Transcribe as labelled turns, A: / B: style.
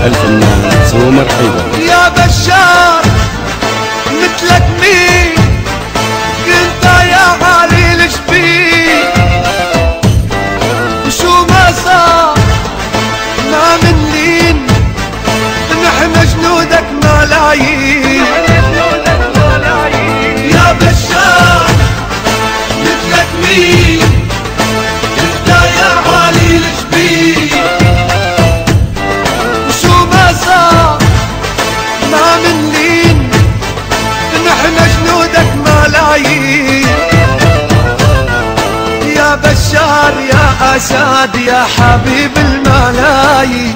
A: الفنان سومر حيدر.
B: يا بشار مثلك مين انت يا علي الشبيب، وشو ما صار ما منين نحن جنودك ملايين. يا بشار مثلك مين انت يا علي الشبيب، وشو ما صار ما منين نحن جنودك ملايين. يا بشار يا أسد يا حبيب الملايين.